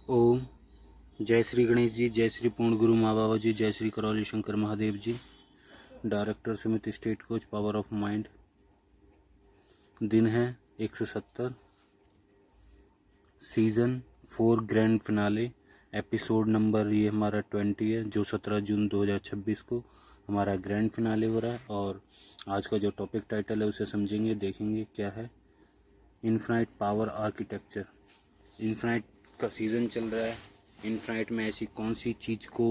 ओम। जय श्री गणेश जी, जय श्री पूर्ण गुरु माँ बाबा जी, जय Shri Karauli Shankar Mahadev ji. Director Samit state coach power of mind. दिन है 170, season 4 grand finale, episode number ये हमारा 20 है, जो 17 जून 2026 को हमारा ग्रैंड फिनाले हो रहा है। और आज का जो टॉपिक टाइटल है उसे समझेंगे, देखेंगे क्या है। Infinite power architecture. इनफाइनाइट का सीज़न चल रहा है। इनफाइनाइट में ऐसी कौन सी चीज़ को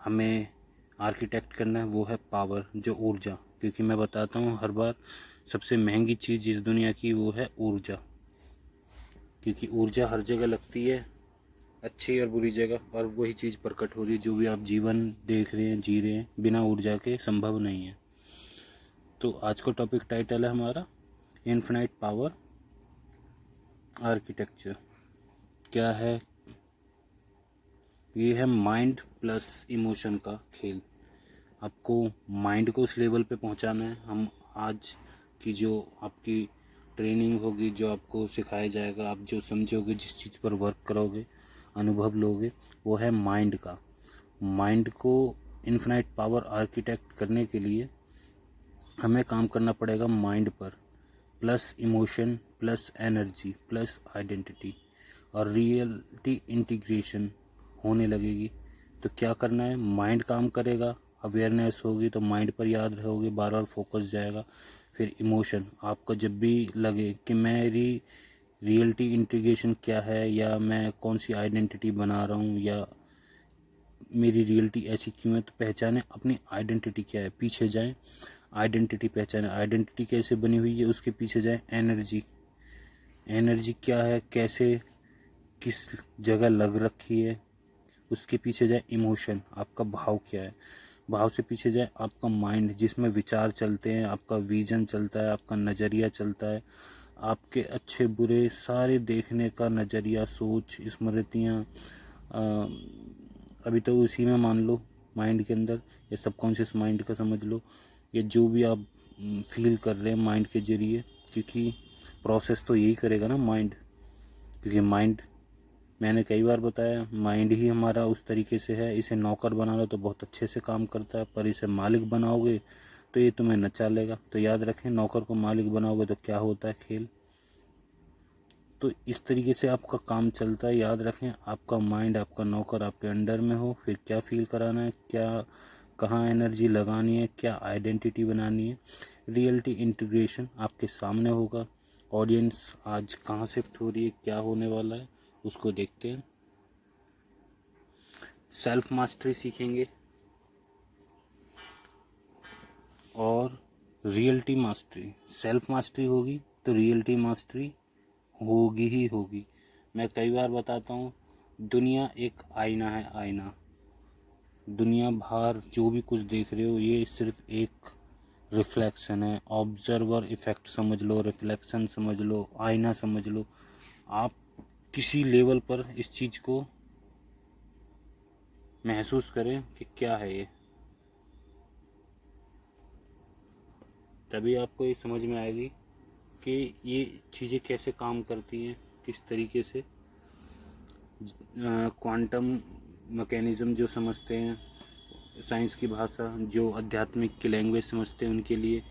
हमें आर्किटेक्ट करना है, वो है पावर, जो ऊर्जा। क्योंकि मैं बताता हूँ हर बार, सबसे महंगी चीज़ इस दुनिया की वो है ऊर्जा। क्योंकि ऊर्जा हर जगह लगती है, अच्छी और बुरी जगह, और वही चीज़ प्रकट हो रही है। जो भी आप जीवन देख रहे हैं, जी रहे हैं, बिना ऊर्जा के संभव नहीं है। तो आज का टॉपिक टाइटल है हमारा इनफाइनाइट पावर आर्किटेक्चर। क्या है ये? है माइंड प्लस इमोशन का खेल। आपको माइंड को उस लेवल पे पहुंचाना है। हम आज की जो आपकी ट्रेनिंग होगी, जो आपको सिखाया जाएगा, आप जो समझोगे, जिस चीज़ पर वर्क करोगे, अनुभव लोगे, वो है माइंड का। माइंड को इनफिनाइट पावर आर्किटेक्ट करने के लिए हमें काम करना पड़ेगा माइंड पर, plus emotion plus energy plus identity, और रियलिटी इंटीग्रेशन होने लगेगी। तो क्या करना है? माइंड काम करेगा, अवेयरनेस होगी तो माइंड पर याद रहोगे, बार बार फोकस जाएगा। फिर इमोशन, आपको जब भी लगे कि मेरी रियलिटी इंटीग्रेशन क्या है, या मैं कौन सी आइडेंटिटी बना रहा हूँ, या मेरी रियलिटी ऐसी क्यों है, तो पहचाने अपनी आइडेंटिटी क्या है, पीछे जाएं, आइडेंटिटी पहचाने। आइडेंटिटी कैसे बनी हुई है, उसके पीछे जाएं। एनर्जी, एनर्जी क्या है, कैसे, किस जगह लग रखी है, उसके पीछे जाए। इमोशन, आपका भाव क्या है, भाव से पीछे जाए आपका माइंड, जिसमें विचार चलते हैं, आपका विजन चलता है, आपका नज़रिया चलता है, आपके अच्छे बुरे सारे देखने का नज़रिया, सोच, स्मृतियाँ। अभी तो उसी में मान लो, माइंड के अंदर, या सबकॉन्शियस माइंड का समझ लो, या जो भी आप फील कर रहे हैं माइंड के जरिए। क्योंकि प्रोसेस तो यही करेगा ना माइंड। क्योंकि माइंड, मैंने कई बार बताया, माइंड ही हमारा उस तरीके से है। इसे नौकर बना लो तो बहुत अच्छे से काम करता है, पर इसे मालिक बनाओगे तो ये तुम्हें नचा लेगा। तो याद रखें, नौकर को मालिक बनाओगे तो क्या होता है खेल। तो इस तरीके से आपका काम चलता है। याद रखें, आपका माइंड, आपका नौकर आपके अंडर में हो, फिर क्या फील कराना है, क्या कहाँ एनर्जी लगानी है, क्या आइडेंटिटी बनानी है। रियलिटी इंटीग्रेशन आपके सामने होगा। ऑडियंस आज कहाँ शिफ्ट हो रही है, क्या होने वाला है, उसको देखते हैं। सेल्फ मास्टरी सीखेंगे और रियलिटी मास्टरी। सेल्फ मास्टरी होगी तो रियलिटी मास्टरी होगी ही होगी। मैं कई बार बताता हूँ, दुनिया एक आईना है, आईना। दुनिया बाहर जो भी कुछ देख रहे हो, ये सिर्फ एक रिफ्लेक्शन है। ऑब्जर्वर इफेक्ट समझ लो, रिफ्लेक्शन समझ लो, आईना समझ लो। आप किसी लेवल पर इस चीज़ को महसूस करें कि क्या है ये, तभी आपको ये समझ में आएगी कि ये चीज़ें कैसे काम करती हैं, किस तरीके से। क्वांटम मैकेनिज़्म जो समझते हैं, साइंस की भाषा, जो आध्यात्मिक की लैंग्वेज समझते हैं, उनके लिए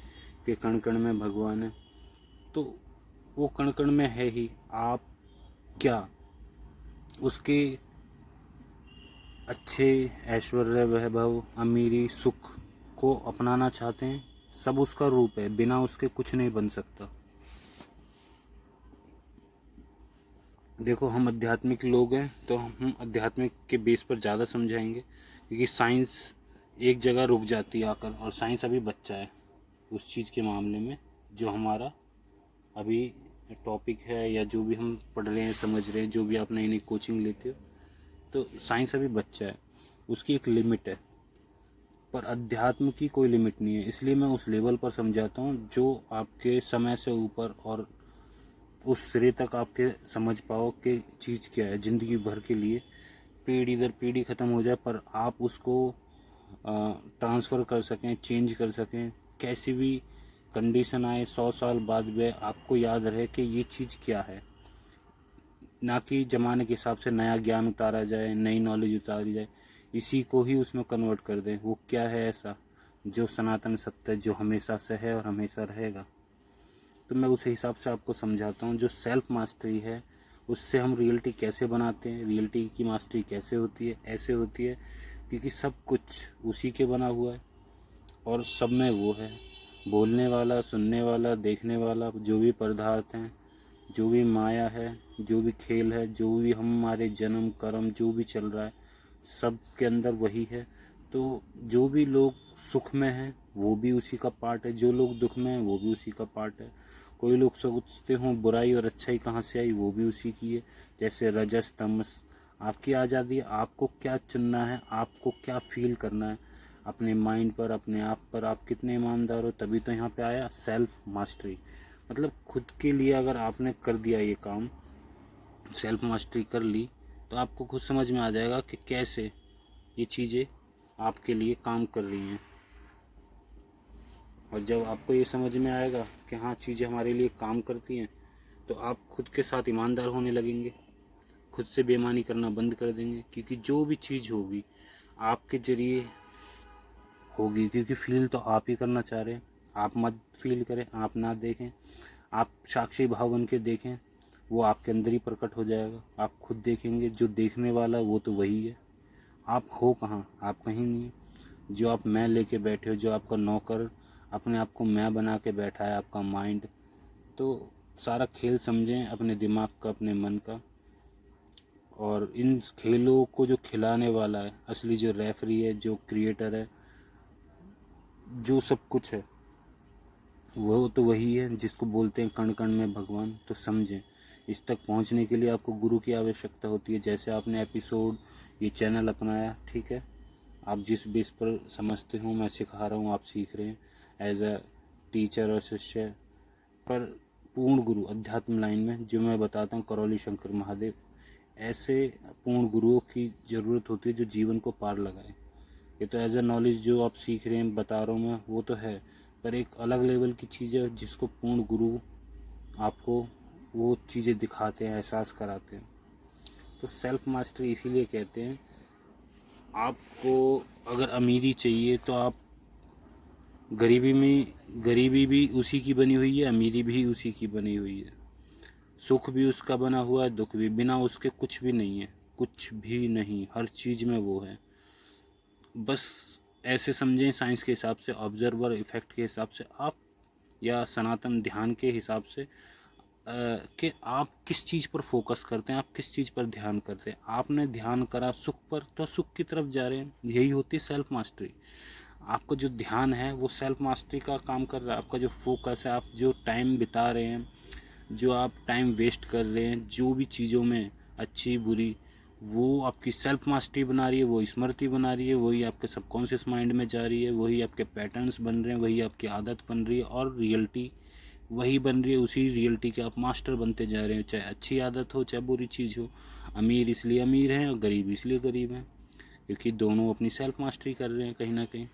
कि कण कण में भगवान है। तो वो कण कण में है ही। आप क्या उसके अच्छे ऐश्वर्य, वैभव, अमीरी, सुख को अपनाना चाहते हैं? सब उसका रूप है, बिना उसके कुछ नहीं बन सकता। देखो, हम आध्यात्मिक लोग हैं तो हम आध्यात्मिक के बेस पर ज़्यादा समझाएंगे, क्योंकि साइंस एक जगह रुक जाती है आकर, और साइंस अभी बच्चा है उस चीज़ के मामले में जो हमारा अभी टॉपिक है, या जो भी हम पढ़ रहे हैं, समझ रहे हैं, जो भी आप नई नई कोचिंग लेते हो। तो साइंस अभी बच्चा है, उसकी एक लिमिट है, पर अध्यात्म की कोई लिमिट नहीं है। इसलिए मैं उस लेवल पर समझाता हूँ जो आपके समय से ऊपर, और उस सिरे तक आपके समझ पाओ कि चीज़ क्या है ज़िंदगी भर के लिए। पीढ़ी दर पीढ़ी ख़त्म हो जाए, पर आप उसको ट्रांसफ़र कर सकें, चेंज कर सकें, कैसी भी कंडीशन आए, 100 साल बाद भी आपको याद रहे कि ये चीज़ क्या है। ना कि ज़माने के हिसाब से नया ज्ञान उतारा जाए, नई नॉलेज उतारी जाए, इसी को ही उसमें कन्वर्ट कर दें। वो क्या है ऐसा जो सनातन सत्य, जो हमेशा से है और हमेशा रहेगा। तो मैं उस हिसाब से आपको समझाता हूँ। जो सेल्फ मास्टरी है उससे हम रियलिटी कैसे बनाते हैं, रियलिटी की मास्टरी कैसे होती है। ऐसे होती है क्योंकि सब कुछ उसी के बना हुआ है और सब में वो है, बोलने वाला, सुनने वाला, देखने वाला। जो भी पदार्थ हैं, जो भी माया है, जो भी खेल है, जो भी हमारे जन्म कर्म जो भी चल रहा है, सब के अंदर वही है। तो जो भी लोग सुख में हैं वो भी उसी का पार्ट है, जो लोग दुख में हैं वो भी उसी का पार्ट है। कोई लोग सोचते हों बुराई और अच्छाई कहाँ से आई, वो भी उसी की है। जैसे रजस तमस, आपकी आज़ादी, आपको क्या चुनना है, आपको क्या फील करना है अपने माइंड पर, अपने आप पर, आप कितने ईमानदार हो। तभी तो यहाँ पे आया सेल्फ मास्टरी। मतलब खुद के लिए अगर आपने कर दिया ये काम, सेल्फ मास्टरी कर ली, तो आपको खुद समझ में आ जाएगा कि कैसे ये चीज़ें आपके लिए काम कर रही हैं। और जब आपको ये समझ में आएगा कि हाँ चीज़ें हमारे लिए काम करती हैं, तो आप खुद के साथ ईमानदार होने लगेंगे, खुद से बेईमानी करना बंद कर देंगे। क्योंकि जो भी चीज़ होगी आपके ज़रिए होगी, क्योंकि फील तो आप ही करना चाह रहे हैं। आप मत फील करें, आप ना देखें, आप साक्षी भाव बन के देखें, वो आपके अंदर ही प्रकट हो जाएगा। आप खुद देखेंगे, जो देखने वाला वो तो वही है। आप हो कहाँ, आप कहीं नहीं। जो आप मैं लेके बैठे हो, जो आपका नौकर अपने आप को मैं बना के बैठा है, आपका माइंड, तो सारा खेल समझें अपने दिमाग का, अपने मन का। और इन खेलों को जो खिलाने वाला है, असली जो रेफरी है, जो क्रिएटर है, जो सब कुछ है, वो तो वही है जिसको बोलते हैं कण कण में भगवान। तो समझें, इस तक पहुंचने के लिए आपको गुरु की आवश्यकता होती है। जैसे आपने एपिसोड, ये चैनल अपनाया, ठीक है, आप जिस बेस पर समझते हो, मैं सिखा रहा हूँ, आप सीख रहे हैं एज अ टीचर और शिष्य। पर पूर्ण गुरु अध्यात्म लाइन में जो मैं बताता हूँ, करौली शंकर महादेव, ऐसे पूर्ण गुरुओं की ज़रूरत होती है जो जीवन को पार लगाए। ये तो एज अ नॉलेज जो आप सीख रहे हैं, बता रहा हूँ मैं, वो तो है, पर एक अलग लेवल की चीज़ है जिसको पूर्ण गुरु आपको वो चीज़ें दिखाते हैं, एहसास कराते हैं। तो सेल्फ मास्टरी इसीलिए कहते हैं। आपको अगर अमीरी चाहिए तो आप गरीबी भी उसी की बनी हुई है, अमीरी भी उसी की बनी हुई है। सुख भी उसका बना हुआ है, दुख भी। बिना उसके कुछ भी नहीं है, कुछ भी नहीं, हर चीज़ में वो है। बस ऐसे समझें, साइंस के हिसाब से, ऑब्जर्वर इफेक्ट के हिसाब से आप, या सनातन ध्यान के हिसाब से, कि आप किस चीज़ पर फोकस करते हैं, आप किस चीज़ पर ध्यान करते हैं। आपने ध्यान करा सुख पर, तो सुख की तरफ जा रहे हैं। यही होती है सेल्फ मास्टरी। आपका जो ध्यान है वो सेल्फ मास्टरी का काम कर रहा है। आपका जो फोकस है, आप जो टाइम बिता रहे हैं, जो आप टाइम वेस्ट कर रहे हैं जो भी चीज़ों में, अच्छी बुरी, वो आपकी सेल्फ मास्टरी बना रही है, वो स्मृति बना रही है, वही आपके सबकॉन्शियस माइंड में जा रही है, वही आपके पैटर्न्स बन रहे हैं, वही आपकी आदत बन रही है, और रियलिटी वही बन रही है। उसी रियलिटी के आप मास्टर बनते जा रहे हैं, चाहे अच्छी आदत हो चाहे बुरी चीज़ हो। अमीर इसलिए अमीर हैं और गरीब इसलिए गरीब हैं, क्योंकि दोनों अपनी सेल्फ मास्टरी कर रहे हैं कहीं ना कहीं,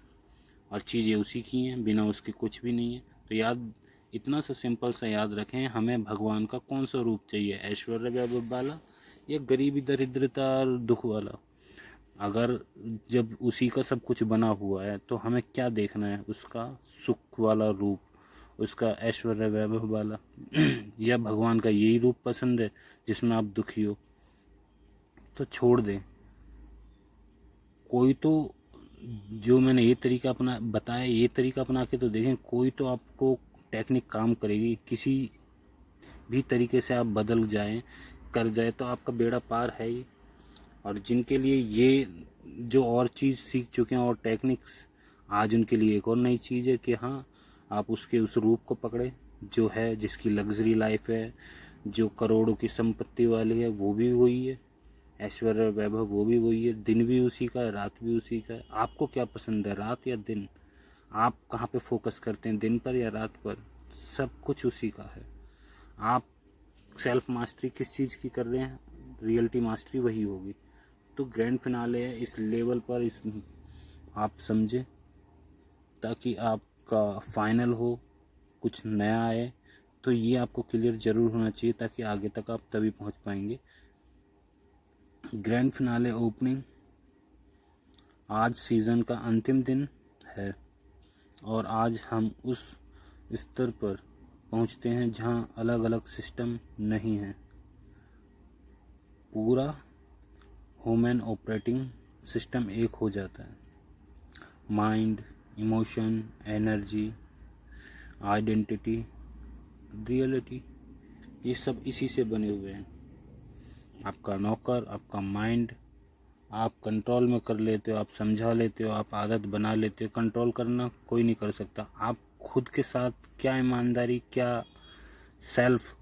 और चीज़ें उसी की हैं, बिना उसके कुछ भी नहीं है। तो याद, इतना सा सिंपल सा याद रखें, हमें भगवान का कौन सा रूप चाहिए, ऐश्वर्य वैभव वाला या गरीबी दरिद्रता और दुख वाला। अगर जब उसी का सब कुछ बना हुआ है तो हमें क्या देखना है, उसका सुख वाला रूप, उसका ऐश्वर्य वैभव वाला या भगवान का यही रूप पसंद है जिसमें आप दुखी हो, तो छोड़ दें। कोई तो, जो मैंने ये तरीका अपना बताया, ये तरीका अपना के तो देखें, कोई तो आपको टेक्निक काम करेगी। किसी भी तरीके से आप बदल जाएं, कर जाए, तो आपका बेड़ा पार है ही। और जिनके लिए ये जो और चीज़ सीख चुके हैं और टेक्निक्स, आज उनके लिए एक और नई चीज़ है कि हाँ, आप उसके उस रूप को पकड़े जो है, जिसकी लग्जरी लाइफ है, जो करोड़ों की संपत्ति वाली है, वो भी वही है, ऐश्वर्य वैभव वो भी वही है, दिन भी उसी का है, रात भी उसी का है। आपको क्या पसंद है, रात या दिन? आप कहाँ पे फोकस करते हैं, दिन पर या रात पर? सब कुछ उसी का है। आप सेल्फ मास्टरी किस चीज़ की कर रहे हैं, रियलिटी मास्टरी वही होगी। तो ग्रैंड फिनाले है, इस लेवल पर इस आप समझें, ताकि आपका फाइनल हो, कुछ नया आए, तो ये आपको क्लियर ज़रूर होना चाहिए, ताकि आगे तक आप तभी पहुंच पाएंगे। ग्रैंड फिनाले ओपनिंग, आज सीज़न का अंतिम दिन है और आज हम उस स्तर पर पहुंचते हैं जहां अलग अलग सिस्टम नहीं है, पूरा ह्यूमन ऑपरेटिंग सिस्टम एक हो जाता है। Mind, emotion, energy, identity, reality, ये सब इसी से बने हुए हैं। आपका नौकर, आपका माइंड, आप कंट्रोल में कर लेते हो, आप समझा लेते हो, आप आदत बना लेते हो। कंट्रोल करना कोई नहीं कर सकता। आप खुद के साथ क्या ईमानदारी, क्या सेल्फ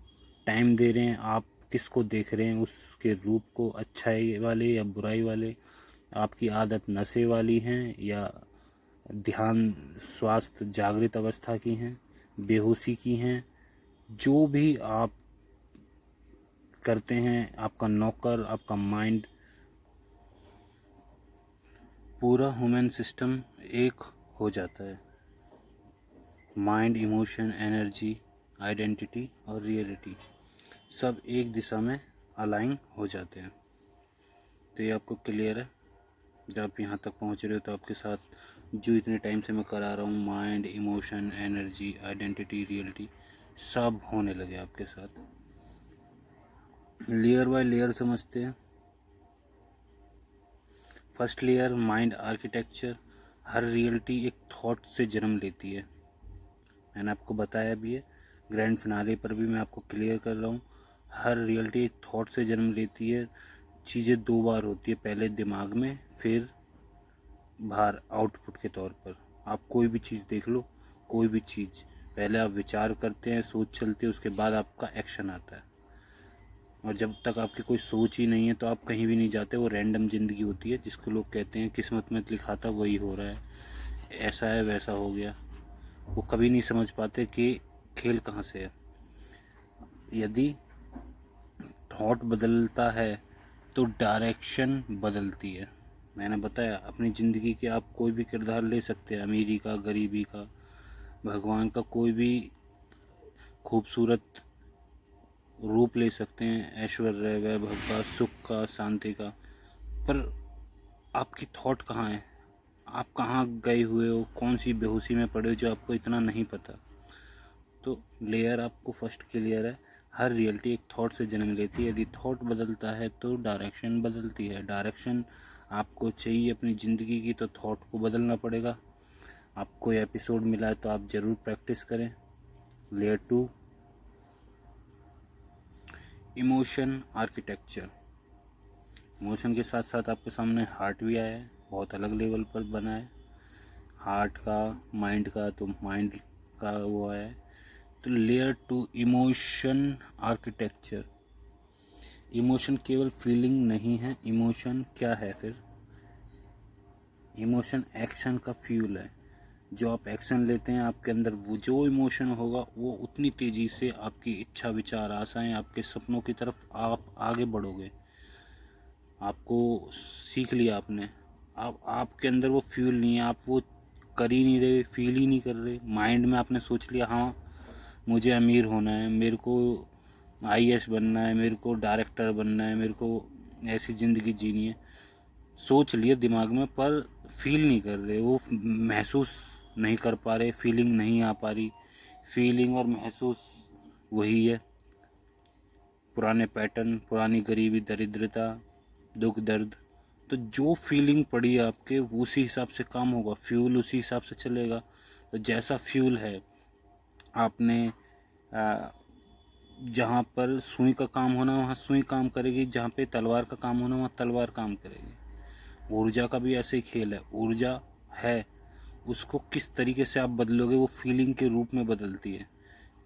टाइम दे रहे हैं, आप किसको देख रहे हैं, उसके रूप को, अच्छाई वाले या बुराई वाले, आपकी आदत नशे वाली हैं या ध्यान, स्वास्थ्य, जागृत अवस्था की हैं, बेहोशी की हैं। जो भी आप करते हैं, आपका नौकर, आपका माइंड, पूरा ह्यूमन सिस्टम एक हो जाता है। माइंड, इमोशन, एनर्जी, आइडेंटिटी और रियलिटी सब एक दिशा में अलाइन हो जाते हैं। तो ये आपको क्लियर है। जब आप यहाँ तक पहुँच रहे हो तो आपके साथ जो इतने टाइम से मैं करा रहा हूँ, mind, emotion, energy, identity, reality, सब होने लगे आपके साथ। लेयर बाय लेयर समझते हैं। First layer, mind architecture. हर रियलिटी एक थॉट से जन्म लेती है। मैंने आपको बताया भी है, ग्रैंड फिनाले पर भी मैं आपको क्लियर कर रहा हूँ। हर रियलिटी एक थॉट से जन्म लेती है। चीज़ें दो बार होती है, पहले दिमाग में, फिर बाहर आउटपुट के तौर पर। आप कोई भी चीज़ देख लो, कोई भी चीज़, पहले आप विचार करते हैं, सोच चलते हैं, उसके बाद आपका एक्शन आता है। और जब तक आपकी कोई सोच ही नहीं है तो आप कहीं भी नहीं जाते। वो रैंडम ज़िंदगी होती है, जिसको लोग कहते हैं किस्मत में लिखा था वही हो रहा है, ऐसा है वैसा हो गया। वो कभी नहीं समझ पाते कि खेल कहाँ से है। यदि थॉट बदलता है तो डायरेक्शन बदलती है। मैंने बताया, अपनी ज़िंदगी के आप कोई भी किरदार ले सकते हैं, अमीरी का, गरीबी का, भगवान का, कोई भी खूबसूरत रूप ले सकते हैं, ऐश्वर्य, वैभव का, सुख का, शांति का। पर आपकी थॉट कहाँ है? आप कहाँ गए हुए हो? कौन सी बेहोशी में पड़े हो जो आपको इतना नहीं पता? तो लेयर आपको फर्स्ट क्लियर है। हर रियलिटी एक थॉट से जन्म लेती है। यदि थॉट बदलता है तो डायरेक्शन बदलती है। डायरेक्शन आपको चाहिए अपनी ज़िंदगी की, तो थॉट को बदलना पड़ेगा। आपको ये एपिसोड मिला है तो आप ज़रूर प्रैक्टिस करें। Layer 2, emotion architecture. इमोशन के साथ साथ आपके सामने हार्ट भी आया है, बहुत अलग लेवल पर बना है। हार्ट का, माइंड का, तो माइंड का वो है। तो लेयर 2, इमोशन आर्किटेक्चर। इमोशन केवल फीलिंग नहीं है। इमोशन क्या है फिर? इमोशन एक्शन का फ्यूल है। जो आप एक्शन लेते हैं, आपके अंदर वो जो इमोशन होगा वो उतनी तेज़ी से आपकी इच्छा, विचार, आशाएं, आपके सपनों की तरफ आप आगे बढ़ोगे। आपको सीख लिया आपने, आपके अंदर वो फ्यूल नहीं है, आप वो कर ही नहीं रहे, फील ही नहीं कर रहे। माइंड में आपने सोच लिया, हाँ मुझे अमीर होना है, मेरे को आईएएस बनना है, मेरे को डायरेक्टर बनना है, मेरे को ऐसी ज़िंदगी जीनी है। सोच लिया दिमाग में, पर फील नहीं कर रहे, वो महसूस नहीं कर पा रहे, फीलिंग नहीं आ पा रही। फीलिंग और महसूस वही है, पुराने पैटर्न, पुरानी गरीबी, दरिद्रता, दुख, दर्द। तो जो फीलिंग पड़ी है आपके, उसी हिसाब से काम होगा, फ्यूल उसी हिसाब से चलेगा। तो जैसा फ्यूल है, आपने जहाँ पर सुई का काम होना वहाँ सुई काम करेगी, जहाँ पे तलवार का काम होना वहाँ तलवार काम करेगी। ऊर्जा का भी ऐसे ही खेल है। ऊर्जा है, उसको किस तरीके से आप बदलोगे, वो फीलिंग के रूप में बदलती है।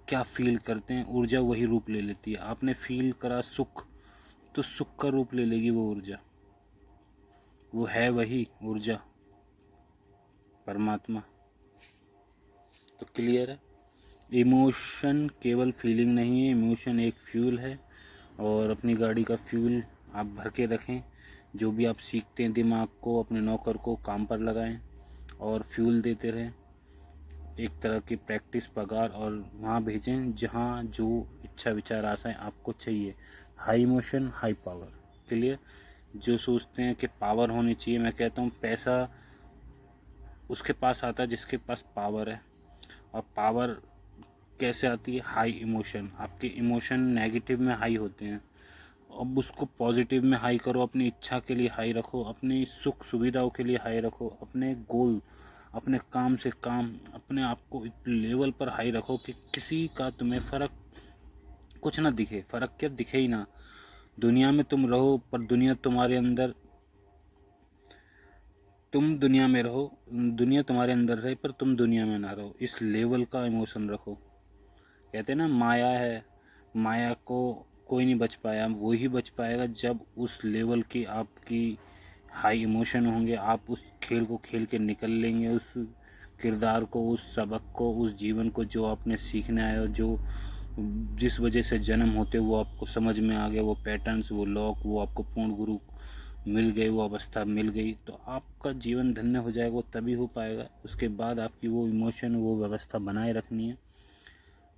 क्या फील करते हैं, ऊर्जा वही रूप ले लेती है। आपने फील करा सुख, तो सुख का रूप ले लेगी वो ऊर्जा। वो है वही ऊर्जा, परमात्मा। तो क्लियर है। इमोशन केवल फीलिंग नहीं है, इमोशन एक फ्यूल है। और अपनी गाड़ी का फ्यूल आप भर के रखें। जो भी आप सीखते हैं, दिमाग को, अपने नौकर को काम पर लगाएं और फ्यूल देते रहें। एक तरह की प्रैक्टिस पगार, और वहाँ भेजें जहाँ जो इच्छा विचार आशाएं आपको चाहिए। High emotion high power. Clear? जो सोचते हैं कि पावर होनी चाहिए, मैं कहता हूँ पैसा उसके पास आता है जिसके पास पावर है। और पावर कैसे आती है? High emotion. आपके इमोशन नेगेटिव में हाई होते हैं, अब उसको पॉजिटिव में हाई करो। अपनी इच्छा के लिए हाई रखो, अपनी सुख सुविधाओं के लिए हाई रखो, अपने गोल, अपने काम से काम, अपने आप को इस लेवल पर हाई रखो कि किसी का तुम्हें फ़र्क कुछ ना दिखे। फ़र्क क्या, दिखे ही ना। दुनिया में तुम रहो पर दुनिया तुम्हारे अंदर, तुम दुनिया में रहो, दुनिया तुम्हारे अंदर रहे पर तुम दुनिया में ना रहो। इस लेवल का इमोशन रखो। कहते हैं ना, माया है, माया को कोई नहीं बच पाया, वो ही बच पाएगा जब उस लेवल की आपकी हाई इमोशन होंगे। आप उस खेल को खेल के निकल लेंगे, उस किरदार को, उस सबक को, उस जीवन को जो आपने सीखने आए हो, जो जिस वजह से जन्म होते वो आपको समझ में आ गया, वो पैटर्न्स, वो लॉक, वो आपको पूर्ण गुरु मिल गए, वो अवस्था मिल गई, तो आपका जीवन धन्य हो जाएगा। वो तभी हो पाएगा, उसके बाद आपकी वो इमोशन, वो व्यवस्था बनाए रखनी है।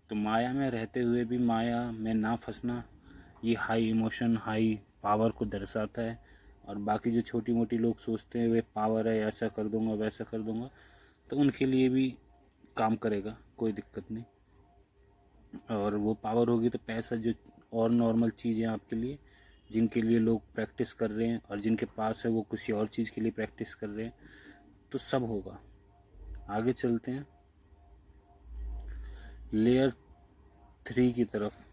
तो माया में रहते हुए भी माया में ना फंसना, ये हाई इमोशन हाई पावर को दर्शाता है। और बाकी जो छोटी मोटी लोग सोचते हैं वे पावर है, ऐसा कर दूंगा वैसा कर दूंगा, तो उनके लिए भी काम करेगा, कोई दिक्कत नहीं। और वो पावर होगी तो पैसा, जो और नॉर्मल चीज़ें आपके लिए, जिनके लिए लोग प्रैक्टिस कर रहे हैं और जिनके पास है वो किसी और चीज़ के लिए प्रैक्टिस कर रहे हैं, तो सब होगा। आगे चलते हैं लेयर 3 की तरफ।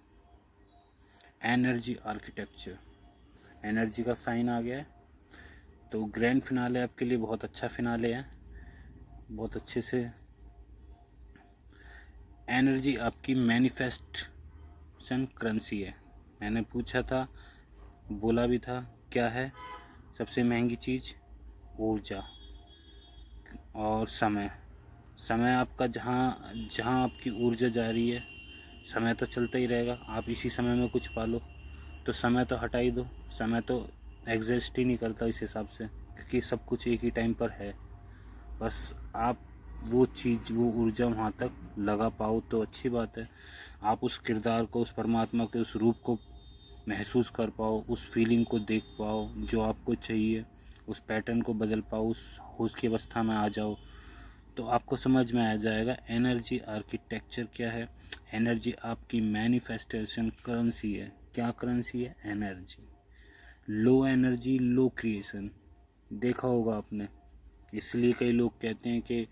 Energy architecture. एनर्जी का साइन आ गया है, तो ग्रैंड फिनाले आपके लिए बहुत अच्छा फिनाले है, बहुत अच्छे से। एनर्जी आपकी मैनिफेस्टेशन करेंसी है। मैंने पूछा था, बोला भी था, क्या है सबसे महंगी चीज़? ऊर्जा और समय। समय आपका, जहाँ जहाँ आपकी ऊर्जा जा रही है, समय तो चलता ही रहेगा। आप इसी समय में कुछ पालो, तो समय तो हटा ही दो। समय तो एग्जिस्ट ही नहीं करता इस हिसाब से, क्योंकि सब कुछ एक ही टाइम पर है। बस आप वो चीज़, वो ऊर्जा वहाँ तक लगा पाओ तो अच्छी बात है। आप उस किरदार को, उस परमात्मा के उस रूप को महसूस कर पाओ, उस फीलिंग को देख पाओ जो आपको चाहिए, उस पैटर्न को बदल पाओ, उस होश की अवस्था में आ जाओ, तो आपको समझ में आ जाएगा एनर्जी आर्किटेक्चर क्या है। एनर्जी आपकी मैनिफेस्टेशन करेंसी है। क्या करेंसी है? Energy. Low energy low creation. देखा होगा आपने, इसलिए कई लोग कहते हैं कि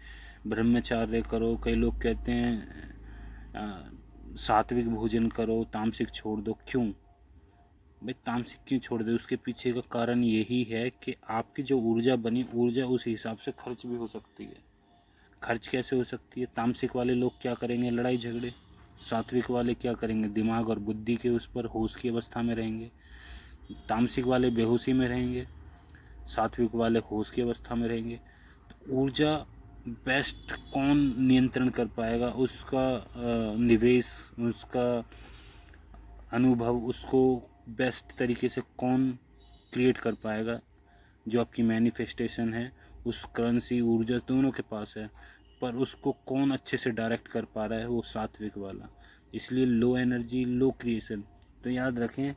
ब्रह्मचार्य करो, कई लोग कहते हैं सात्विक भोजन करो, तामसिक छोड़ दो। क्यों भाई तामसिक क्यों छोड़ दे? उसके पीछे का कारण यही है कि आपकी जो ऊर्जा बनी, ऊर्जा उस हिसाब से खर्च भी हो सकती है। खर्च कैसे हो सकती है? तामसिक वाले लोग क्या करेंगे? लड़ाई झगड़े। सात्विक वाले क्या करेंगे? दिमाग और बुद्धि के उस पर होश की अवस्था में रहेंगे। तामसिक वाले बेहोशी में रहेंगे, सात्विक वाले होश की अवस्था में रहेंगे। तो ऊर्जा बेस्ट कौन नियंत्रण कर पाएगा? उसका निवेश, उसका अनुभव, उसको बेस्ट तरीके से कौन क्रिएट कर पाएगा? जो आपकी मैनिफेस्टेशन है, उस करेंसी, ऊर्जा दोनों के पास है, पर उसको कौन अच्छे से डायरेक्ट कर पा रहा है? वो सात्विक वाला। इसलिए लो एनर्जी लो क्रिएशन। तो याद रखें,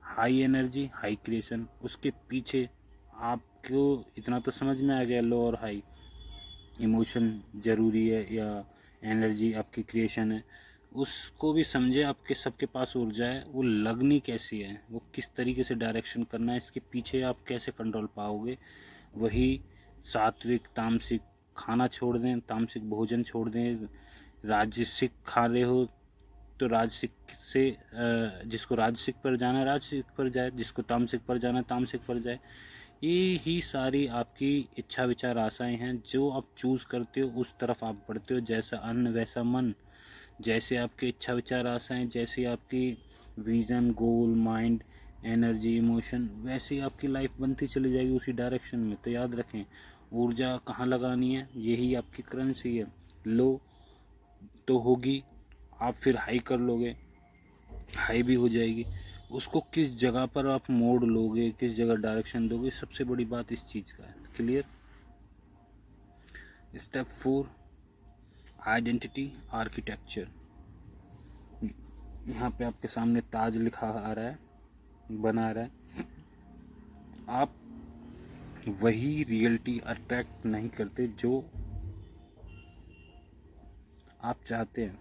हाई एनर्जी हाई क्रिएशन। उसके पीछे आपको इतना तो समझ में आ गया, लो और हाई इमोशन ज़रूरी है या एनर्जी आपकी क्रिएशन है, उसको भी समझे। आपके सबके पास ऊर्जा है, वो लगनी कैसी है, वो किस तरीके से डायरेक्शन करना है, इसके पीछे आप कैसे कंट्रोल पाओगे। वही सात्विक तामसिक खाना छोड़ दें, तामसिक भोजन छोड़ दें। राजसिक खा रहे हो तो राजसिक से जिसको राजसिक पर जाना है राजसिक पर जाए, जिसको तामसिक पर जाना है तामसिक पर जाए। ये ही सारी आपकी इच्छा विचार आशाएं हैं, जो आप चूज़ करते हो उस तरफ आप बढ़ते हो। जैसा अन्न वैसा मन। जैसे आपकी इच्छा विचार आशाएं, जैसी आपकी विज़न गोल माइंड एनर्जी इमोशन, वैसी आपकी लाइफ बनती चली जाएगी उसी डायरेक्शन में। तो याद रखें, ऊर्जा कहाँ लगानी है, यही आपकी करेंसी है। लो तो होगी, आप फिर हाई कर लोगे, हाई भी हो जाएगी। उसको किस जगह पर आप मोड़ लोगे, किस जगह डायरेक्शन दोगे, सबसे बड़ी बात इस चीज़ का है। क्लियर? Step 4, identity architecture. यहाँ पे आपके सामने ताज लिखा आ रहा है, बना रहा है। आप वही रियलिटी अट्रैक्ट नहीं करते जो आप चाहते हैं।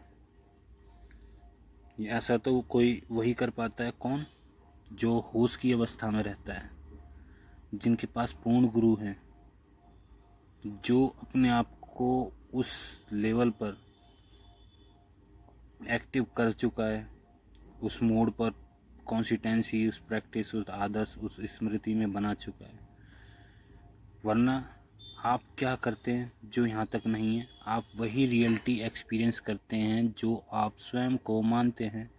ऐसा तो कोई वही कर पाता है, कौन? जो होश की अवस्था में रहता है, जिनके पास पूर्ण गुरु हैं, जो अपने आप को उस लेवल पर एक्टिव कर चुका है, उस मोड पर कॉन्सिस्टेंसी, उस प्रैक्टिस, उस आदर्श, उस स्मृति में बना चुका है। वरना आप क्या करते हैं जो यहाँ तक नहीं है? आप वही रियलिटी एक्सपीरियंस करते हैं जो आप स्वयं को मानते हैं।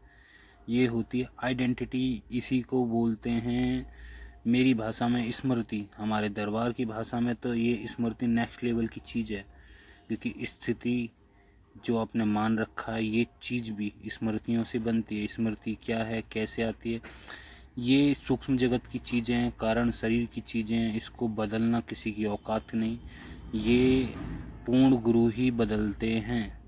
ये होती है आइडेंटिटी। इसी को बोलते हैं मेरी भाषा में स्मृति, हमारे दरबार की भाषा में तो ये स्मृति नेक्स्ट लेवल की चीज़ है। क्योंकि स्थिति जो आपने मान रखा है, ये चीज़ भी स्मृतियों से बनती है। स्मृति क्या है, कैसे आती है? ये सूक्ष्म जगत की चीज़ें हैं, कारण शरीर की चीज़ें हैं। इसको बदलना किसी की औकात नहीं, ये पूर्ण गुरु ही बदलते हैं।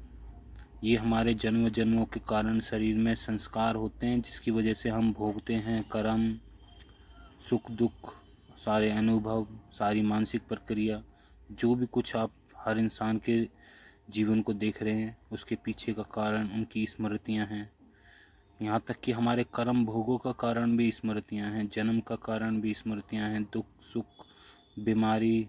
ये हमारे जन्म जन्मों के कारण शरीर में संस्कार होते हैं, जिसकी वजह से हम भोगते हैं कर्म, सुख दुख, सारे अनुभव, सारी मानसिक प्रक्रिया। जो भी कुछ आप हर इंसान के जीवन को देख रहे हैं, उसके पीछे का कारण उनकी स्मृतियां हैं। यहाँ तक कि हमारे कर्म भोगों का कारण भी स्मृतियां हैं, जन्म का कारण भी स्मृतियां हैं। दुख सुख, बीमारी,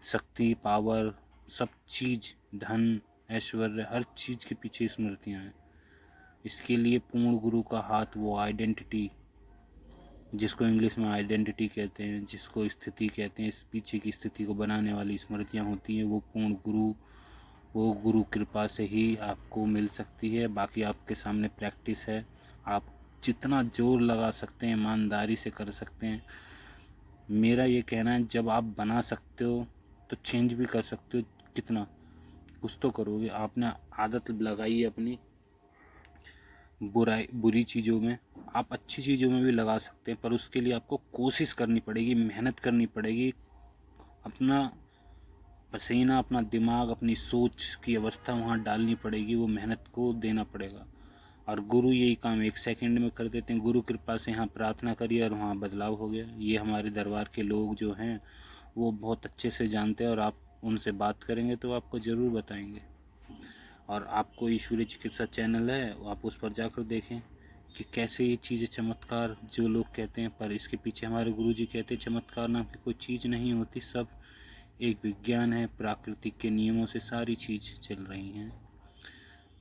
शक्ति, पावर, सब चीज़, धन ऐश्वर्य, हर चीज़ के पीछे स्मृतियां हैं। इसके लिए पूर्ण गुरु का हाथ, वो आइडेंटिटी, जिसको इंग्लिश में आइडेंटिटी कहते हैं, जिसको स्थिति कहते हैं, इस पीछे की स्थिति को बनाने वाली स्मृतियां होती हैं। वो पूर्ण गुरु, वो गुरु कृपा से ही आपको मिल सकती है। बाकी आपके सामने प्रैक्टिस है, आप जितना जोर लगा सकते हैं, ईमानदारी से कर सकते हैं। मेरा ये कहना है, जब आप बना सकते हो तो चेंज भी कर सकते हो। कितना कुछ तो करोगे। आपने आदत लगाई है अपनी बुरी चीज़ों में, आप अच्छी चीज़ों में भी लगा सकते हैं, पर उसके लिए आपको कोशिश करनी पड़ेगी, मेहनत करनी पड़ेगी, अपना पसीना, अपना दिमाग, अपनी सोच की अवस्था वहाँ डालनी पड़ेगी, वो मेहनत को देना पड़ेगा। और गुरु यही काम 1 सेकंड में कर देते हैं। गुरु कृपा से यहाँ प्रार्थना करिए और वहाँ बदलाव हो गया। ये हमारे दरबार के लोग जो हैं वो बहुत अच्छे से जानते हैं, और आप उनसे बात करेंगे तो आपको ज़रूर बताएंगे। और आपको ईश्वरीय चिकित्सा चैनल है, आप उस पर जाकर देखें कि कैसे ये चीज़ें चमत्कार जो लोग कहते हैं, पर इसके पीछे हमारे गुरुजी कहते हैं चमत्कार नाम की कोई चीज़ नहीं होती। सब एक विज्ञान है, प्राकृतिक के नियमों से सारी चीज़ चल रही हैं।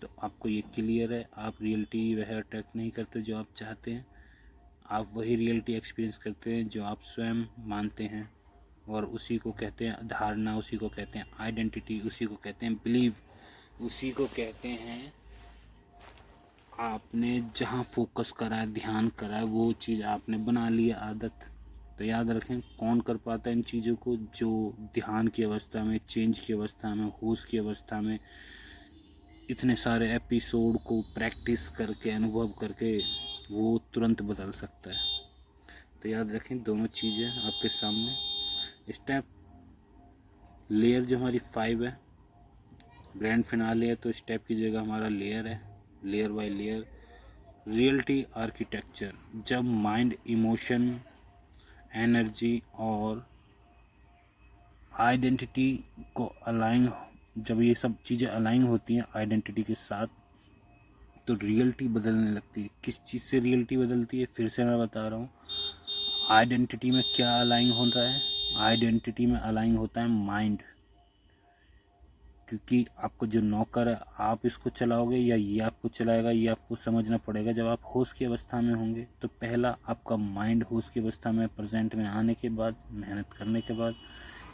तो आपको ये क्लियर है, आप रियलिटी वह अट्रैक्ट नहीं करते जो आप चाहते हैं, आप वही रियलिटी एक्सपीरियंस करते हैं जो आप स्वयं मानते हैं। और उसी को कहते हैं धारणा, उसी को कहते हैं आइडेंटिटी, उसी को कहते हैं बिलीव, उसी को कहते हैं आपने जहाँ फोकस करा है, ध्यान करा है, वो चीज़ आपने बना ली है आदत। तो याद रखें, कौन कर पाता है इन चीज़ों को? जो ध्यान की अवस्था में, चेंज की अवस्था में, होश की अवस्था में इतने सारे एपिसोड को प्रैक्टिस करके, अनुभव करके वो तुरंत बदल सकता है। तो याद रखें, दोनों चीज़ें आपके सामने। स्टेप लेयर जो हमारी 5 है, ग्रैंड फिनाले है, तो स्टेप की जगह हमारा लेयर है, layer by layer. Reality architecture, जब माइंड, इमोशन, एनर्जी और आइडेंटिटी को अलाइन, जब ये सब चीज़ें अलाइन होती हैं आइडेंटिटी के साथ, तो रियलिटी बदलने लगती है। किस चीज़ से रियलिटी बदलती है? फिर से मैं बता रहा हूँ, आइडेंटिटी में क्या अलाइन हो रहा है? आइडेंटिटी में अलाइन होता है माइंड। क्योंकि आपको जो नौकर है, आप इसको चलाओगे या ये आपको चलाएगा, ये आपको समझना पड़ेगा। जब आप होश की अवस्था में होंगे तो पहला आपका माइंड होश की अवस्था में, प्रेजेंट में आने के बाद, मेहनत करने के बाद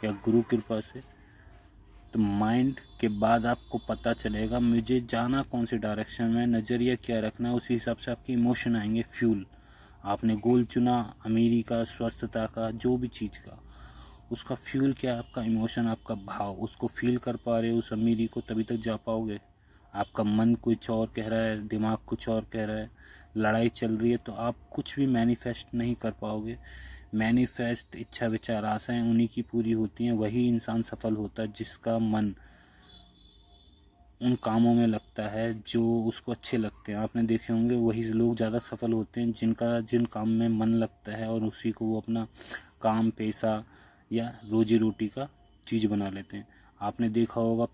या गुरु कृपा से, तो माइंड के बाद आपको पता चलेगा मुझे जाना कौन सी डायरेक्शन में, नज़रिया क्या रखना है। उसी हिसाब से आपके इमोशन आएंगे, फ्यूल। आपने गोल चुना अमीरी का, स्वस्थता का, जो भी चीज़ का, उसका फ्यूल क्या है? आपका इमोशन, आपका भाव। उसको फील कर पा रहे हो उस अमीरी को, तभी तक जा पाओगे। आपका मन कुछ और कह रहा है, दिमाग कुछ और कह रहा है, लड़ाई चल रही है, तो आप कुछ भी मैनिफेस्ट नहीं कर पाओगे। मैनिफेस्ट, इच्छा, विचार, आशाएं उन्हीं की पूरी होती हैं। वही इंसान सफल होता है जिसका मन उन कामों में लगता है जो उसको अच्छे लगते हैं। आपने देखे होंगे वही लोग ज़्यादा सफल होते हैं जिन काम में मन लगता है और उसी को वो अपना काम, पेशा या रोजी रोटी का चीज़ बना लेते हैं। आपने देखा होगा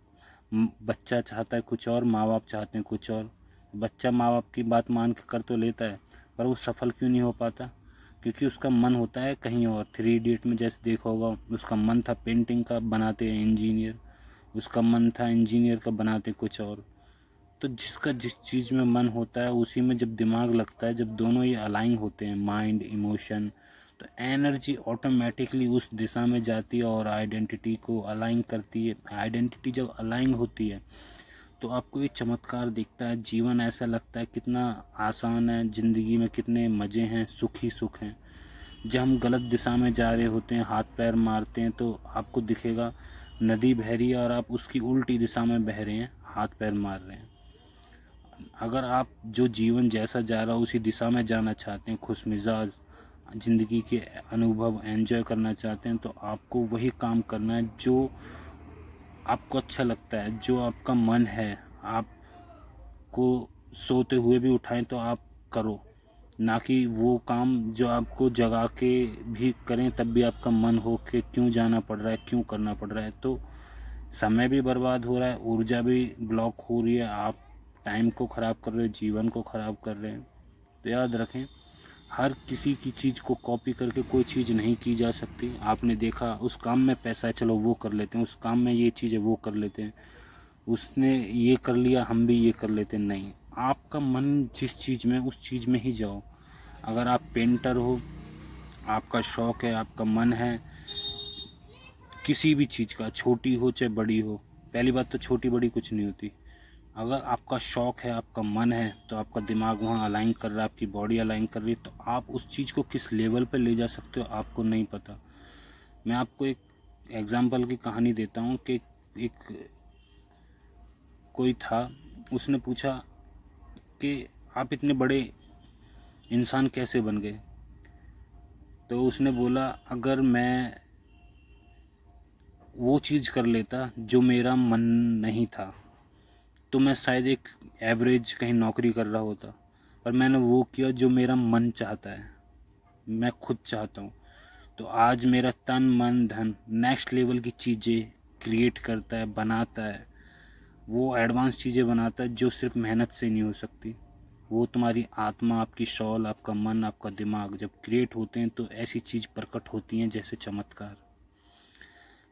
बच्चा चाहता है कुछ और, माँ बाप चाहते हैं कुछ और। बच्चा माँ बाप की बात मान के कर तो लेता है, पर वो सफल क्यों नहीं हो पाता? क्योंकि उसका मन होता है कहीं और। 3 इडियट में जैसे देखा होगा, उसका मन था पेंटिंग का, बनाते हैं इंजीनियर। उसका मन था इंजीनियर का, बनाते कुछ और। तो जिसका जिस चीज़ में मन होता है उसी में जब दिमाग लगता है, जब दोनों ये अलाइन होते हैं, माइंड इमोशन, तो एनर्जी ऑटोमेटिकली उस दिशा में जाती है और आइडेंटिटी को अलाइन करती है। आइडेंटिटी जब अलाइन होती है तो आपको ये चमत्कार दिखता है। जीवन ऐसा लगता है कितना आसान है, ज़िंदगी में कितने मज़े हैं, सुख ही सुख हैं। जब हम गलत दिशा में जा रहे होते हैं, हाथ पैर मारते हैं, तो आपको दिखेगा नदी बह रही है और आप उसकी उल्टी दिशा में बह रहे हैं, हाथ पैर मार रहे हैं। अगर आप जो जीवन जैसा जा रहा हो उसी दिशा में जाना चाहते हैं, खुश मिजाज ज़िंदगी के अनुभव एंजॉय करना चाहते हैं, तो आपको वही काम करना है जो आपको अच्छा लगता है, जो आपका मन है। आपको सोते हुए भी उठाएं तो आप करो, ना कि वो काम जो आपको जगा के भी करें तब भी आपका मन हो कि क्यों जाना पड़ रहा है, क्यों करना पड़ रहा है। तो समय भी बर्बाद हो रहा है, ऊर्जा भी ब्लॉक हो रही है, आप टाइम को ख़राब कर रहे हो, जीवन को ख़राब कर रहे हैं। तो याद रखें, हर किसी की चीज़ को कॉपी करके कोई चीज़ नहीं की जा सकती। आपने देखा उस काम में पैसा है, चलो वो कर लेते हैं, उस काम में ये चीज़ है वो कर लेते हैं, उसने ये कर लिया हम भी ये कर लेते हैं। नहीं, आपका मन जिस चीज़ में, उस चीज़ में ही जाओ। अगर आप पेंटर हो, आपका शौक़ है, आपका मन है किसी भी चीज़ का, छोटी हो चाहे बड़ी हो, पहली बात तो छोटी बड़ी कुछ नहीं होती। अगर आपका शौक़ है, आपका मन है, तो आपका दिमाग वहाँ अलाइन कर रहा है, आपकी बॉडी अलाइन कर रही है, तो आप उस चीज़ को किस लेवल पे ले जा सकते हो आपको नहीं पता। मैं आपको एक एग्जांपल की कहानी देता हूँ कि एक कोई था, उसने पूछा कि आप इतने बड़े इंसान कैसे बन गए? तो उसने बोला, अगर मैं वो चीज़ कर लेता जो मेरा मन नहीं था तो मैं शायद एक एवरेज कहीं नौकरी कर रहा होता, पर मैंने वो किया जो मेरा मन चाहता है, मैं खुद चाहता हूँ। तो आज मेरा तन मन धन नेक्स्ट लेवल की चीज़ें क्रिएट करता है, बनाता है। वो एडवांस चीज़ें बनाता है जो सिर्फ मेहनत से नहीं हो सकती। वो तुम्हारी आत्मा, आपकी शौल, आपका मन, आपका दिमाग जब क्रिएट होते हैं तो ऐसी चीज़ प्रकट होती हैं जैसे चमत्कार।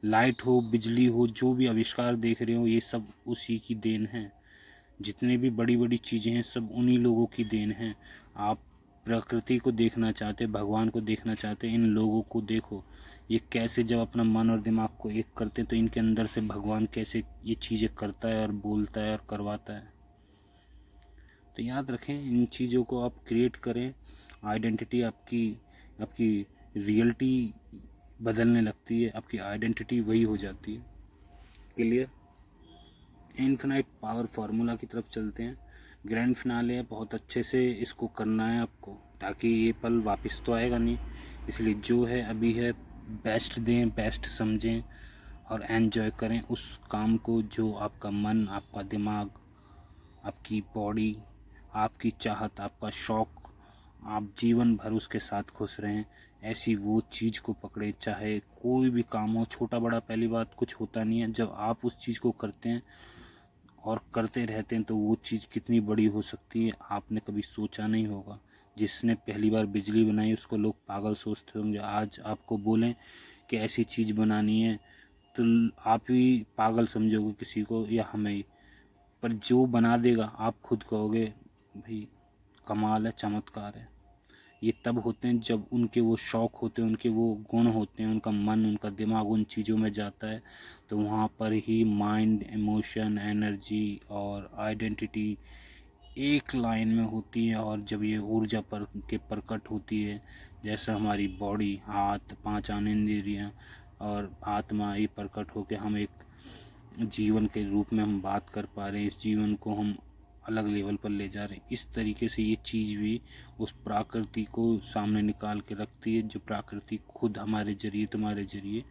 लाइट हो, बिजली हो, जो भी आविष्कार देख रहे हो, ये सब उसी की देन है। जितने भी बड़ी बड़ी चीज़ें हैं सब उन्हीं लोगों की देन है। आप प्रकृति को देखना चाहते, भगवान को देखना चाहते, इन लोगों को देखो, ये कैसे जब अपना मन और दिमाग को एक करते तो इनके अंदर से भगवान कैसे ये चीज़ें करता है और बोलता है और करवाता है। तो याद रखें, इन चीज़ों को आप क्रिएट करें। आइडेंटिटी आपकी आपकी रियलिटी बदलने लगती है, आपकी आइडेंटिटी वही हो जाती है। क्लियर? इनफिनाइट पावर फार्मूला की तरफ चलते हैं। ग्रैंड फिनाले है, बहुत अच्छे से इसको करना है आपको, ताकि ये पल वापस तो आएगा नहीं। इसलिए जो है अभी है, बेस्ट दें, बेस्ट समझें और एंजॉय करें उस काम को जो आपका मन, आपका दिमाग, आपकी बॉडी, आपकी चाहत, आपका शौक़, आप जीवन भर उसके साथ खुश रहें। ऐसी वो चीज़ को पकड़े, चाहे कोई भी काम हो, छोटा बड़ा पहली बात कुछ होता नहीं है। जब आप उस चीज़ को करते हैं और करते रहते हैं तो वो चीज़ कितनी बड़ी हो सकती है आपने कभी सोचा नहीं होगा। जिसने पहली बार बिजली बनाई उसको लोग पागल सोचते होंगे, आज आपको बोलें कि ऐसी चीज़ बनानी है तो आप ही पागल समझोगे किसी को या हमें ही। पर जो बना देगा आप खुद कहोगे भाई कमाल है, चमत्कार है। ये तब होते हैं जब उनके वो शौक़ होते हैं, उनके वो गुण होते हैं, उनका मन, उनका दिमाग उन चीज़ों में जाता है। तो वहाँ पर ही माइंड, इमोशन, एनर्जी और आइडेंटिटी एक लाइन में होती है। और जब ये ऊर्जा पर के प्रकट होती है, जैसे हमारी बॉडी, हाथ, 5 ज्ञानेंद्रियाँ और आत्मा, ये प्रकट होकर हम एक जीवन के रूप में हम बात कर पा रहे हैं, इस जीवन को हम अलग लेवल पर ले जा रहे हैं। इस तरीके से ये चीज़ भी उस प्रकृति को सामने निकाल के रखती है, जो प्रकृति खुद हमारे जरिए, तुम्हारे जरिए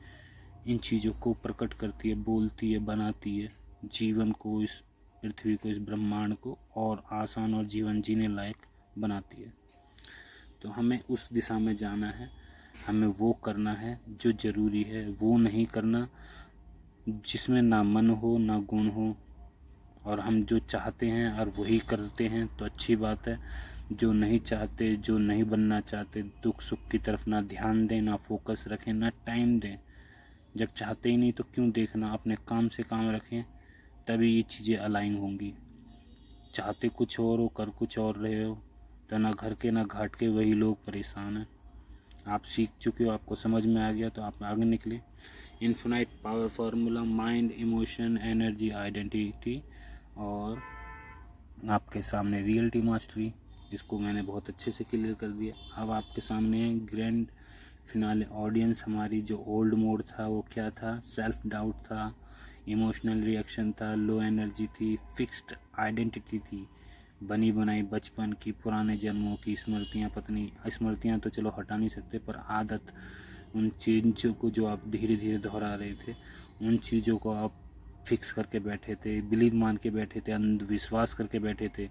इन चीज़ों को प्रकट करती है, बोलती है, बनाती है, जीवन को इस पृथ्वी को, इस ब्रह्मांड को और आसान और जीवन जीने लायक बनाती है। तो हमें उस दिशा में जाना है, हमें वो करना है जो ज़रूरी है, वो नहीं करना जिसमें ना मन हो ना गुण हो। और हम जो चाहते हैं और वही करते हैं तो अच्छी बात है। जो नहीं चाहते, जो नहीं बनना चाहते, दुख सुख की तरफ ना ध्यान दें, ना फोकस रखें, ना टाइम दें। जब चाहते ही नहीं तो क्यों देखना, अपने काम से काम रखें, तभी ये चीज़ें अलाइन होंगी। चाहते कुछ और हो, कर कुछ और रहे हो, तो ना घर के ना घाट के वही लोग परेशान हैं। आप सीख चुके हो, आपको समझ में आ गया तो आप आगे निकले। Infinite power formula, mind, emotion, energy, identity और आपके सामने रियलिटी मास्टरी। इसको मैंने बहुत अच्छे से क्लियर कर दिया। अब आपके सामने ग्रैंड फिनाले ऑडियंस। हमारी जो ओल्ड मोड था वो क्या था? सेल्फ डाउट था, इमोशनल रिएक्शन था, लो एनर्जी थी, फिक्स्ड आइडेंटिटी थी, बनी बनाई बचपन की, पुराने जन्मों की स्मृतियाँ, पत्नी स्मृतियाँ तो चलो हटा नहीं सकते, पर आदत, उन चीज़ों को जो आप धीरे धीरे दोहरा रहे थे, उन चीज़ों को आप फिक्स करके बैठे थे, बिलीव मान के बैठे थे, अंधविश्वास करके बैठे थे।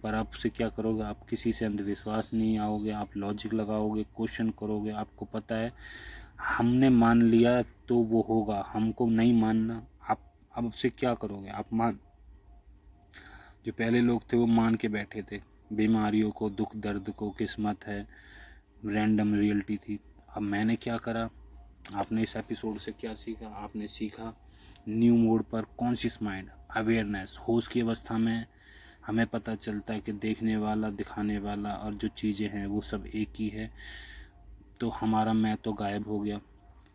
पर आप से क्या करोगे? आप किसी से अंधविश्वास नहीं आओगे, आप लॉजिक लगाओगे, क्वेश्चन करोगे। आपको पता है हमने मान लिया तो वो होगा, हमको नहीं मानना। आप अब से क्या करोगे? आप जो पहले लोग थे वो मान के बैठे थे बीमारियों को, दुख दर्द को, किस्मत है, रैंडम रियलिटी थी। अब मैंने क्या करा? आपने इस एपिसोड से क्या सीखा? आपने सीखा न्यू मोड पर कॉन्शियस माइंड, अवेयरनेस। होश की अवस्था में हमें पता चलता है कि देखने वाला, दिखाने वाला और जो चीज़ें हैं वो सब एक ही है। तो हमारा मैं तो गायब हो गया।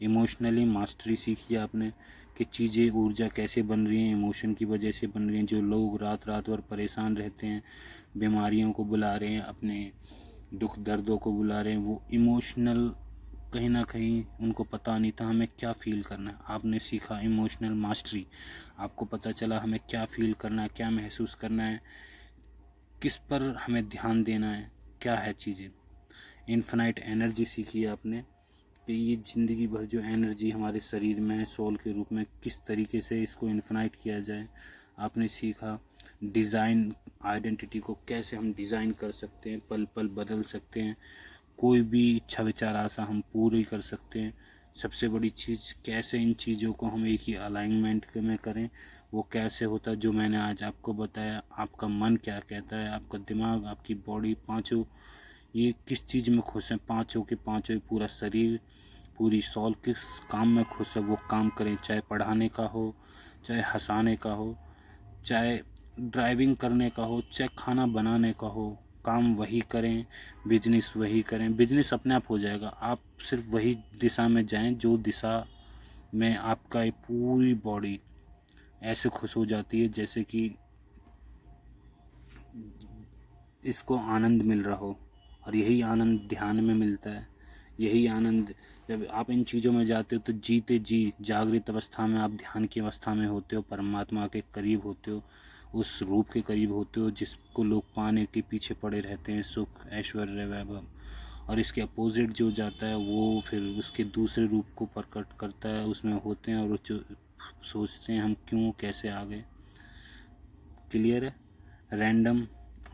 इमोशनली मास्टरी सीखी आपने कि चीज़ें, ऊर्जा कैसे बन रही हैं, इमोशन की वजह से बन रही हैं। जो लोग रात रात भर परेशान रहते हैं, बीमारियों को बुला रहे हैं, अपने दुख दर्दों को बुला रहे हैं, वो इमोशनल कहीं ना कहीं उनको पता नहीं था हमें क्या फ़ील करना है। आपने सीखा इमोशनल मास्टरी, आपको पता चला हमें क्या फ़ील करना है, क्या महसूस करना है, किस पर हमें ध्यान देना है, क्या है चीज़ें। इन्फिनाइट एनर्जी सीखी है आपने कि ये ज़िंदगी भर जो एनर्जी हमारे शरीर में है, सोल के रूप में, किस तरीके से इसको इन्फिनाइट किया जाए। आपने सीखा डिज़ाइन, आइडेंटिटी को कैसे हम डिज़ाइन कर सकते हैं, पल पल बदल सकते हैं, कोई भी इच्छा विचार आशा हम पूरी कर सकते हैं। सबसे बड़ी चीज़, कैसे इन चीज़ों को हम एक ही अलाइनमेंट में करें, वो कैसे होता है जो मैंने आज आपको बताया। आपका मन क्या कहता है, आपका दिमाग, आपकी बॉडी, पांचों ये किस चीज़ में खुश हैं, पांचों के पांचों, पूरा शरीर, पूरी सॉल किस काम में खुश है वो काम करें। चाहे पढ़ाने का हो, चाहे हंसाने का हो, चाहे ड्राइविंग करने का हो, चाहे खाना बनाने का हो, काम वही करें, बिजनेस वही करें। बिजनेस अपने आप हो जाएगा, आप सिर्फ वही दिशा में जाएं जो दिशा में आपका ये पूरी बॉडी ऐसे खुश हो जाती है जैसे कि इसको आनंद मिल रहा हो। और यही आनंद ध्यान में मिलता है। यही आनंद जब आप इन चीज़ों में जाते हो तो जीते जी जागृत अवस्था में आप ध्यान की अवस्था में होते हो, परमात्मा के करीब होते हो, उस रूप के करीब होते हो जिसको लोग पाने के पीछे पड़े रहते हैं, सुख, ऐश्वर्य, वैभव। और इसके अपोजिट जो जाता है वो फिर उसके दूसरे रूप को प्रकट करता है, उसमें होते हैं और जो सोचते हैं हम क्यों कैसे आ गए। क्लियर है? रैंडम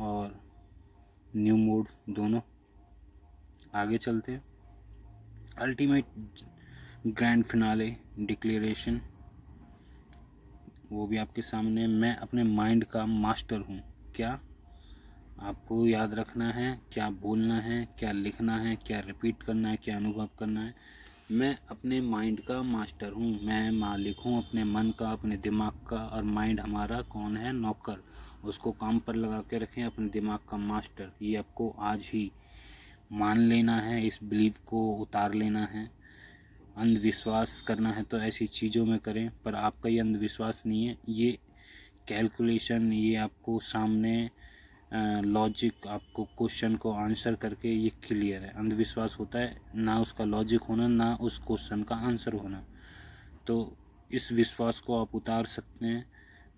और न्यू मोड दोनों। आगे चलते हैं। अल्टीमेट ग्रैंड फिनाले डिक्लेरेशन, वो भी आपके सामने। मैं अपने माइंड का मास्टर हूँ। क्या आपको याद रखना है, क्या बोलना है, क्या लिखना है, क्या रिपीट करना है, क्या अनुभव करना है? मैं अपने माइंड का मास्टर हूँ, मैं मालिक हूँ अपने मन का, अपने दिमाग का। और माइंड हमारा कौन है? नौकर। उसको काम पर लगा के रखें, अपने दिमाग का मास्टर। ये आपको आज ही मान लेना है, इस बिलीव को उतार लेना है। अंधविश्वास करना है तो ऐसी चीज़ों में करें, पर आपका ये अंधविश्वास नहीं है, ये कैलकुलेशन, ये आपको सामने लॉजिक, आपको क्वेश्चन को आंसर करके ये क्लियर है। अंधविश्वास होता है ना उसका लॉजिक होना, ना उस क्वेश्चन का आंसर होना। तो इस विश्वास को आप उतार सकते हैं।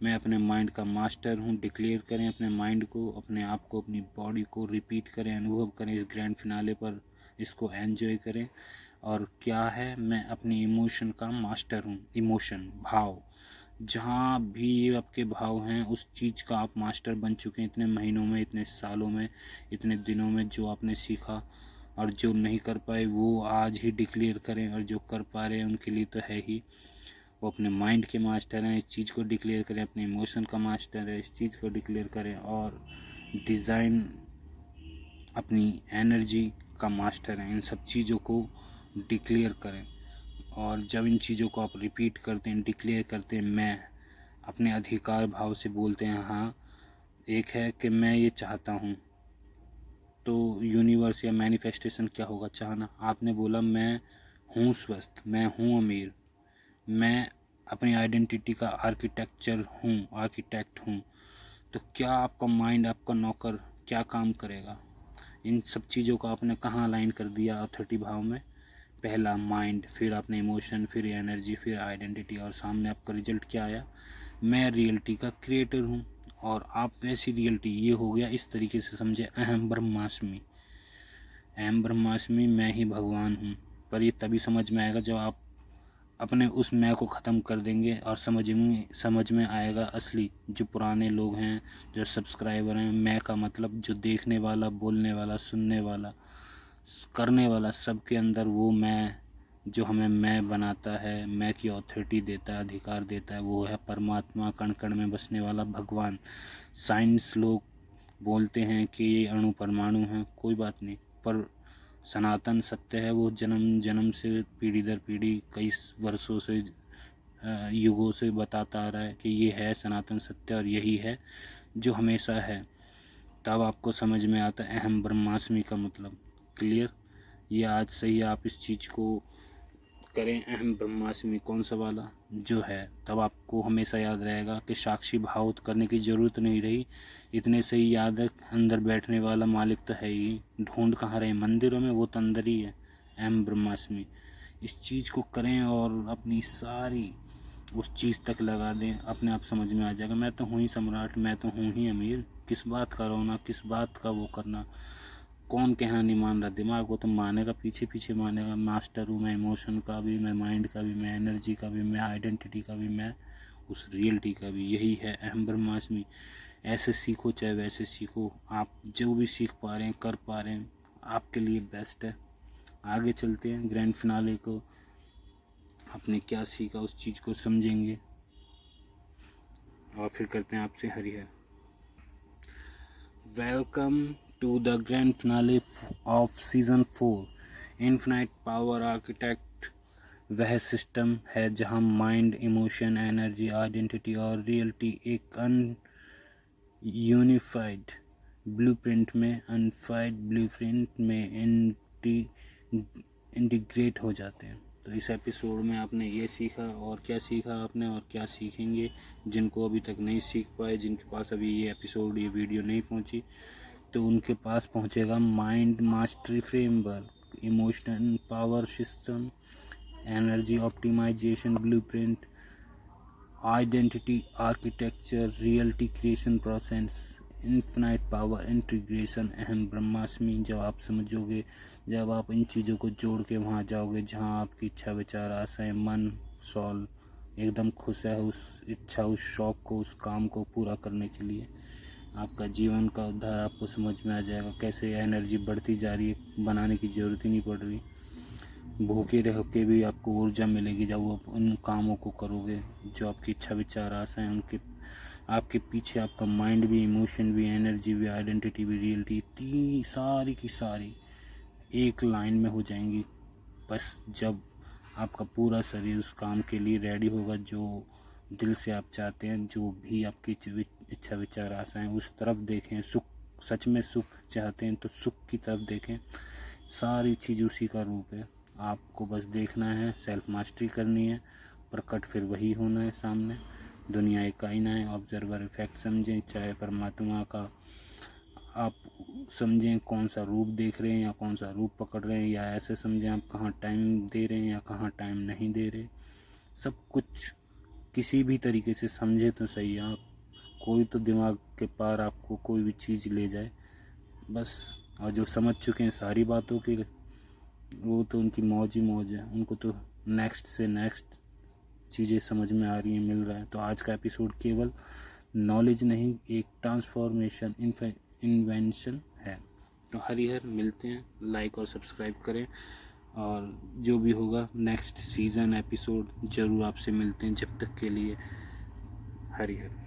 मैं अपने माइंड का मास्टर हूँ, डिक्लेयर करें अपने माइंड को, अपने आप को, अपनी बॉडी को रिपीट करें, अनुभव करें इस ग्रैंड फिनाले पर, इसको एंजॉय करें। और क्या है? मैं अपनी इमोशन का मास्टर हूँ। इमोशन, भाव, जहाँ भी ये आपके भाव हैं उस चीज़ का आप मास्टर बन चुके हैं इतने महीनों में, इतने सालों में, इतने दिनों में। जो आपने सीखा और जो नहीं कर पाए वो आज ही डिक्लेयर करें, और जो कर पा रहे हैं उनके लिए तो है ही, वो अपने माइंड के मास्टर हैं। इस चीज़ को डिक्लेयर करें, अपने इमोशन का मास्टर है, इस चीज़ को डिक्लेयर करें। और डिज़ाइन अपनी एनर्जी का मास्टर है। इन सब चीज़ों को डिक्लेयर करें, और जब इन चीज़ों को आप रिपीट करते हैं, डिक्लेयर करते हैं, मैं अपने अधिकार भाव से बोलते हैं हाँ। एक है कि मैं ये चाहता हूँ, तो यूनिवर्स या मैनिफेस्टेशन क्या होगा? चाहना। आपने बोला मैं हूँ स्वस्थ, मैं हूँ अमीर, मैं अपनी आइडेंटिटी का आर्किटेक्ट हूँ। तो क्या आपका माइंड, आपका नौकर क्या काम करेगा? इन सब चीज़ों को आपने कहाँ अलाइन कर दिया? अथॉरिटी भाव में। पहला माइंड, फिर आपने इमोशन, फिर एनर्जी, फिर आइडेंटिटी, और सामने आपका रिजल्ट क्या आया? मैं रियलिटी का क्रिएटर हूँ। और आप वैसी रियलिटी, ये हो गया इस तरीके से समझे, अहम ब्रह्मास्मि। अहम ब्रह्मास्मि, मैं ही भगवान हूँ। पर ये तभी समझ में आएगा जब आप अपने उस मैं को ख़त्म कर देंगे, और समझ में आएगा असली जो पुराने लोग हैं, जो सब्सक्राइबर हैं। मैं का मतलब जो देखने वाला, बोलने वाला, सुनने वाला, करने वाला, सबके अंदर वो मैं जो हमें मैं बनाता है, मैं की अथॉरिटी देता है, अधिकार देता है, वो है परमात्मा, कण कण में बसने वाला भगवान। साइंस लोग बोलते हैं कि ये अणु परमाणु हैं, कोई बात नहीं, पर सनातन सत्य है, वो जन्म जन्म से, पीढ़ी दर पीढ़ी, कई वर्षों से, युगों से बताता आ रहा है कि ये है सनातन सत्य, और यही है जो हमेशा है। तब आपको समझ में आता है अहम ब्रह्मास्मि का मतलब। क्लियर? ये आज से ही आप इस चीज़ को करें, अहम ब्रह्मास्मि कौन सा वाला जो है, तब आपको हमेशा याद रहेगा कि साक्षी भाव करने की ज़रूरत नहीं रही। इतने से ही याद है, अंदर बैठने वाला मालिक तो है ही। ढूंढ कहाँ रहे? मंदिरों में, वो तो अंदर ही है। अहम ब्रह्मास्मि, इस चीज़ को करें और अपनी सारी उस चीज़ तक लगा दें, अपने आप समझ में आ जाएगा। मैं तो हूँ ही सम्राट, मैं तो हूँ ही अमीर, किस बात का रोना, किस बात का वो करना। कौन कहना नहीं मान रहा? दिमाग वो तो मानेगा, पीछे पीछे मानेगा। मास्टर हूँ मैं, इमोशन का भी, मैं माइंड का भी, मैं एनर्जी का भी, मैं आइडेंटिटी का भी, मैं उस रियलिटी का भी। यही है अहम ब्रह्मास्मि। ऐसे सीखो चाहे वैसे सीखो, आप जो भी सीख पा रहे हैं, कर पा रहे हैं, आपके लिए बेस्ट है। आगे चलते हैं ग्रैंड फिनाले को, आपने क्या सीखा उस चीज़ को समझेंगे, और फिर करते हैं आपसे Harihar. Welcome to the grand finale of season 4। Infinite power architect वह सिस्टम है जहां माइंड, इमोशन, एनर्जी, आइडेंटिटी और रियलिटी एक यूनिफाइड ब्लूप्रिंट में इंटीग्रेट हो जाते हैं। तो इस एपिसोड में आपने ये सीखा, और क्या सीखा आपने, और क्या सीखेंगे? जिनको अभी तक नहीं सीख पाए, जिनके पास अभी ये एपिसोड, ये वीडियो नहीं पहुंची, तो उनके पास पहुंचेगा mind mastery framework, emotional power system, energy optimisation blueprint, identity architecture, reality creation process, infinite power integration, अहम ब्रह्मास्मि। जब आप समझोगे, जब आप इन चीज़ों को जोड़ के वहाँ जाओगे जहाँ आपकी इच्छा, विचार, आशाएं, मन, सॉल एकदम खुश है उस इच्छा, उस शौक़ को, उस काम को पूरा करने के लिए, आपका जीवन का उद्धार आपको समझ में आ जाएगा। कैसे एनर्जी बढ़ती जा रही है, बनाने की ज़रूरत ही नहीं पड़ रही। भूखे रह के भी आपको ऊर्जा मिलेगी जब आप उन कामों को करोगे जो आपकी इच्छा, विचार, आशाएं, उनके आपके पीछे आपका माइंड भी, इमोशन भी, एनर्जी भी, आइडेंटिटी भी, रियलिटी, सारी की सारी एक लाइन में हो जाएंगी। बस जब आपका पूरा शरीर उस काम के लिए रेडी होगा जो दिल से आप चाहते हैं, जो भी आपकी इच्छा, विचार, आशाएं, उस तरफ देखें। सुख, सच में सुख चाहते हैं तो सुख की तरफ देखें। सारी चीज़ उसी का रूप है। आपको बस देखना है, सेल्फ मास्टरी करनी है, प्रकट फिर वही होना है सामने। दुनिया एक आईना है, ऑब्जर्वर इफेक्ट समझें। चाहे परमात्मा का आप समझें कौन सा रूप देख रहे हैं, या कौन सा रूप पकड़ रहे हैं, या ऐसे समझें आप कहाँ टाइम दे रहे हैं या कहाँ टाइम नहीं दे रहे। सब कुछ किसी भी तरीके से समझे तो सही आप। कोई तो दिमाग के पार आपको कोई भी चीज़ ले जाए बस। और जो समझ चुके हैं सारी बातों के, वो तो उनकी मौज ही मौज है। उनको तो नेक्स्ट से नेक्स्ट चीज़ें समझ में आ रही हैं, मिल रहा है। तो आज का एपिसोड केवल नॉलेज नहीं, एक ट्रांसफॉर्मेशन इन्वेंशन है। तो हरिहर, मिलते हैं, लाइक और सब्सक्राइब करें, और जो भी होगा नेक्स्ट सीज़न एपिसोड ज़रूर आपसे मिलते हैं। जब तक के लिए हरिहर।